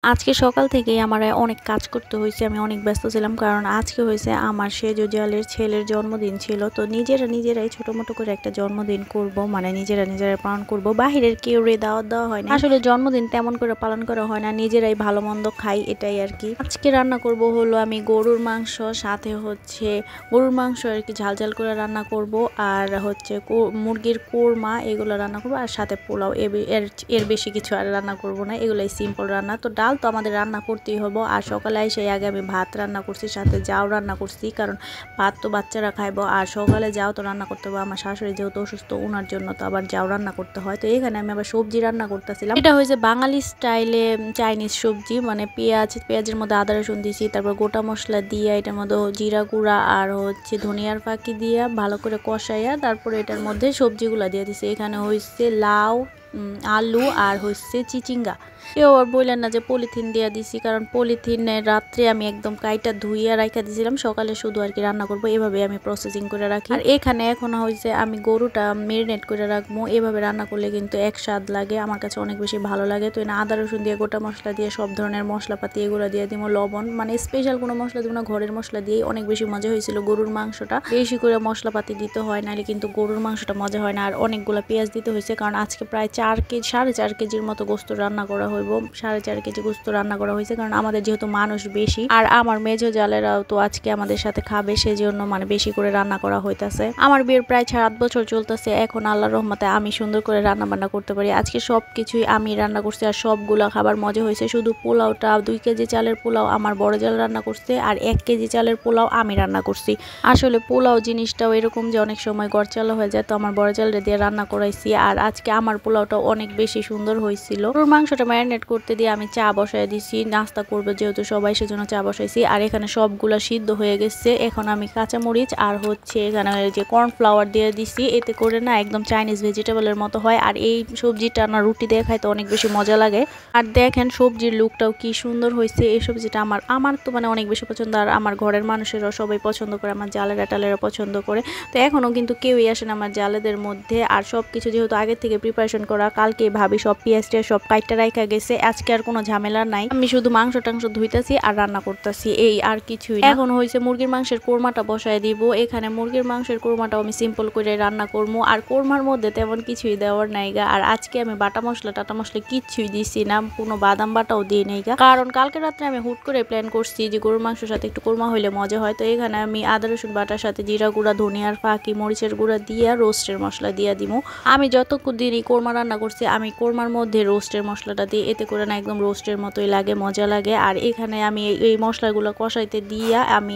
আজকে সকাল থেকেই আমার অনেক কাজ করতে হয়েছে। আমি অনেক ব্যস্ত ছিলাম, কারণ আজকে হয়েছে আমার সেজো জালের ছেলের জন্মদিন ছিল। তো নিজেরাই ছোট মোটো করে একটা জন্মদিন করব, মানে নিজেরাই পালন করব। বাহিরের কেউ দাওয়াত দেওয়া হয় না। আসলে জন্মদিন তেমন করে পালন করা হয় না, নিজেরাই ভালো মন্দ খাই, এটাই আর কি। আজকে রান্না করব হলো আমি গরুর মাংস, সাথে হচ্ছে গরুর মাংস আর কি ঝাল ঝাল করে রান্না করব, আর হচ্ছে মুরগির কোরমা, এগুলো রান্না করব, আর সাথে পোলাও। এর বেশি কিছু আর রান্না করব না, এগুলাই সিম্পল রান্না। তো ডাল তো আমাদের রান্না করতেই হবে। আর সকালে এসে আগে আমি ভাত রান্না করছি, সাথে যাও রান্না করছি, কারণ ভাত তো বাচ্চারা খাইবো। আর সকালে যাও তো রান্না করতে হবে, আমার শাশুড়ি যেহেতু অসুস্থ, ওনার জন্য তো আবার যাও রান্না করতে হয়। তো এখানে আমি আবার সবজি রান্না করতেছিলাম। এটা হয়েছে বাঙালি স্টাইলে চাইনিজ সবজি, মানে পেঁয়াজের মধ্যে আদা রসুন দিয়েছি, তারপর গোটা মশলা দিয়ে এটার মধ্যে জিরা গুঁড়া আর হচ্ছে ধনিয়ার ফাঁকি দিয়ে ভালো করে কষাইয়া তারপরে এটার মধ্যে সবজিগুলো দিয়ে দিছি। এখানে হয়েছে লাউ, আলু আর হচ্ছে চিচিঙ্গা। কেউ আর বললেন না যে পলিথিন দিয়ে দিছি, কারণ পলিথিনে রাত্রে আমি একদম কাইটা ধুইয়া রাখা দিয়েছিলাম, সকালে শুধু আর কি রান্না করবো। এভাবে আমি প্রসেসিং করে রাখি। আর এখানে এখন হয়েছে আমি গরুটা মেরিনেট করে রাখবো। এভাবে রান্না করলে কিন্তু এক স্বাদ লাগে, আমার কাছে অনেক বেশি ভালো লাগে। তো এনে আদা রসুন দিয়ে, গোটা মশলা দিয়ে, সব ধরনের মশলাপাতি এগুলো দিয়ে দিব, লবণ, মানে স্পেশাল কোনো মশলা দিব না, ঘরের মশলা দিয়েই অনেক বেশি মজা হয়েছিল। গরুর মাংসটা বেশি করে মশলাপাতি দিতে হয়, নাহলে কিন্তু গরুর মাংসটা মজা হয় না। আর অনেকগুলো পেঁয়াজ দিতে হয়েছে, কারণ আজকে প্রায় 4.5 কেজির মতো গোস্ত রান্না করা হইব। 4.5 কেজি গোস্ত রান্না করা হয়েছে, কারণ আমাদের যেহেতু মানুষ বেশি, আর আমার মেজো জালেরাও তো আজকে আমাদের সাথে খাবে, সেজন্য মানে বেশি করে রান্না করা হইতাছে। আমার বিয়ের প্রায় 7 বছর চলতেছে, এখন আল্লাহর রহমতে আমি সুন্দর করে রান্না বান্না করতে পারি। আজকে সব কিছুই আমি রান্না করছি, আর সবগুলা খাবার মজা হয়েছে। শুধু পোলাওটা, 2 কেজি চালের পোলাও আমার বড় জাল রান্না করছে, আর 1 কেজি চালের পোলাও আমি রান্না করছি। আসলে পোলাও জিনিসটাও এরকম যে অনেক সময় গড়চালা হয়ে যায়, তো আমার বড় জালটা দিয়ে রান্না করাইছি। আর আজকে আমার পোলাওটা অনেক বেশি সুন্দর হয়েছিল। গরুর মাংসটা ম্যারিনেট করতে দিয়ে আমি চা বসাই দিছি, নাস্তা করবে যেহেতু সবাই, সেজন্য চা বসাইছি। আর এখানে সবগুলা সিদ্ধ হয়ে গেছে। এখন আমি কাঁচামরিচ আর হচ্ছে এখানে যে কর্নফ্লাওয়ার দিয়ে দিছি, এতে করে না একদম চাইনিজ ভেজিটেবলের মতো হয়। আর এই সবজিটা না রুটি দিয়ে খাইতে অনেক বেশি মজা লাগে। আর দেখেন সবজির লুকটাও কি সুন্দর হয়েছে। এই সবজিটা আমার তো মানে অনেক বেশি পছন্দ, আর আমার ঘরের মানুষেরও সবাই পছন্দ করে, আমার জালেরা টালেরা পছন্দ করে। তো এখনও কিন্তু কেউই আসে না আমার জালেদের মধ্যে। আর সব কিছু যেহেতু আগে থেকে প্রিপারেশন করা, কালকে ভাবি সব পেঁয়াজটা সব কাইটা রাখা গেছে, আজকে আর কোনো ঝামেলা নাই। আমি শুধু মাংস টাংস ধুইতাছি আর রান্না করতেছি, এই আর কিছুই। এখন হয়েছে মুরগির মাংসের কোরমাটা বসায় দিব। এখানে মুরগির মাংসের কোরমাটাও আমি সিম্পল করে রান্না করবো, আর কোরমার মধ্যে তেমন কিছুই দেওয়ার নাইগা। আর আজকে আমি বাটা মশলা কিচ্ছুই দিছি না, কোনো বাদাম বাটাও দিয়ে নাইগা, কারণ কালকে রাত্রে আমি হুট করে প্ল্যান করছি যে গরুর মাংসের সাথে একটু কোরমা হইলে মজা হয়। তো এখানে আমি আদা রসুন বাটার সাথে জিরা গুঁড়া, ধনিয়ার ফাঁকি, মরিচের গুঁড়া দিয়ে রোস্টের মশলা দিয়ে দিব। আমি যতক্ষণ দিনই কোরমা রান্না করছি, আমি কোরমার মধ্যে রোস্টের মশলাটা দিই, এতে করে না একদম রোস্টের মতোই লাগে, মজা লাগে। আর এখানে আমি এই মশলাগুলো কষাইতে দিয়া আমি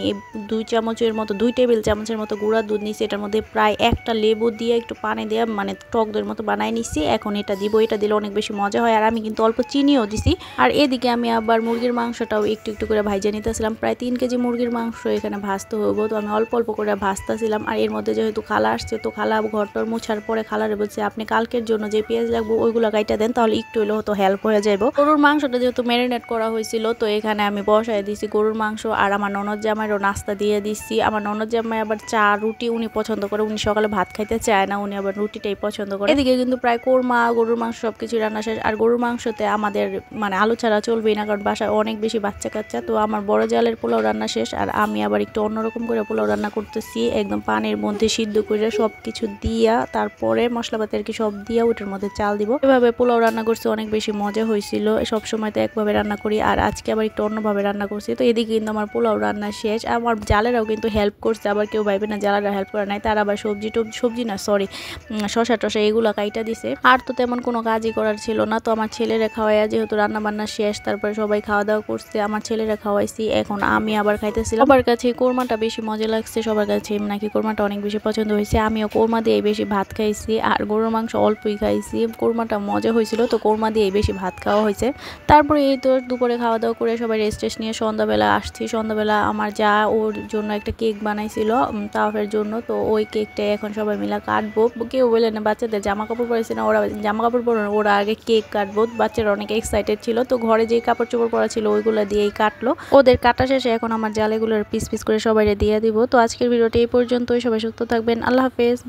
2 টেবিল চামচের মতো গুঁড়া দুধ নিছি, এটার মধ্যে প্রায় একটা লেবু দিয়ে একটু পানি দিয়ে মানে টক দইয়ের মতো বানাই নিছি। এখন এটা দিব, এটা দিলে অনেক বেশি মজা হয়। আর আমি কিন্তু অল্প চিনিও দিছি। আর এদিকে আমি আবার মুরগির মাংসটাও একটু একটু করে ভাইজা নিতেছিলাম। প্রায় 3 কেজি মুরগির মাংস এখানে ভাজতে হইব, তো আমি অল্প অল্প করে ভাজতেছিলাম। আর এর মধ্যে যেহেতু খালা আসছে, তো খালা ঘরটর মোছার পরে খালারে বলছে আপনি কালকের জন্য যে পেঁয়াজ লাগবে ওইগুলো কাইটা দেন, তাহলে একটু হলেও হয়তো হেল্প হয়ে যাইব। গরুর মাংসটা যেহেতু ম্যারিনেট করা হয়েছিল, তো এখানে আমি বসায় দিছি গরুর মাংস। আর আমার ননদ জামাইরও নাস্তা দিয়ে দিচ্ছি। আমার ননদ জামাই আবার চা রুটি উনি পছন্দ করে, উনি সকালে ভাত খাইতে চায় না, উনি আবার রুটিটাই পছন্দ করে। এদিকে কিন্তু প্রায় কোরমা, গরুর মাংস সবকিছু রান্না শেষ। আর গরুর মাংসতে আমাদের মানে আলু ছাড়া চলবেই না, কারণ বাসায় অনেক বেশি বাচ্চা কাচ্চা। তো আমার বড় জালের পোলাও রান্না শেষ, আর আমি আবার একটু অন্যরকম করে পোলাও রান্না করতেছি, একদম পানির মধ্যে সিদ্ধ করে সব কিছু দিয়া, তারপরে মশলাপাতি আর কি সব দিয়া ওটার মধ্যে চাল দিব। এভাবে পোলাও রান্না করছি, অনেক বেশি মজা হয়েছিল। সব সময় তো একভাবে রান্না করি, আর আজকে আবার একটু অন্যভাবে রান্না করছি। তো এদিকে কিন্তু আমার পোলাও রান্না শেষ। আমার জালেরাও কিন্তু হেল্প করছে, আবার কেউ ভাইবে না জালেরা হেল্প করে নাই, তার আবার শসা টসা এগুলো কাইটা দিছে। আর তো তেমন কোনো কাজই করার ছিল না। তো আমার ছেলেরা খাওয়াইয়া যেহেতু রান্না বান্না শেষ, তারপরে সবাই খাওয়া দাওয়া করছে, আমার ছেলেরা খাওয়াইছি, এখন আমি আবার খাইতেছিলাম। সবার কাছে কোরমাটা বেশি মজা লাগছে, সবার কাছে নাকি কোরমাটা অনেক বেশি পছন্দ হয়েছে। আমিও কোরমা দিয়ে বেশি ভাত খাইছি, আর গরুর মাংস অল্পই খাইছি। কোরমাটা মজা হয়েছিল, তো কোরমা দিয়ে বেশি ভাত খাওয়া হয়েছে। তারপরে এই তো দুপুরে খাওয়া দাওয়া করে সবাই রেস্ট নিয়ে সন্ধ্যাবেলা আসছি। সন্ধ্যাবেলা আমার যা ওর জন্য একটা কেক বানাইছিল তাওয়াফের জন্য, তো ওই কেকটা এখন সবাই মিলে কাটবো। কেউ বলে না বাচ্চাদের জামা কাপড় পরেছে না, ওরা জামা কাপড় পরে ওরা আগে কেক কাটবো। বাচ্চারা অনেক এক্সাইটেড ছিল, তো ঘরে যে কাপড় চোপড় পরা ছিল ওইগুলো দিয়েই কাটলো। ওদের কাটা শেষে এখন আমার জালেগুলোর পিস পিস করে সবাই দিয়ে দিব। তো আজকের ভিডিওটি এই পর্যন্তই, সবাই সুস্থ থাকবেন, আল্লাহ হাফেজ।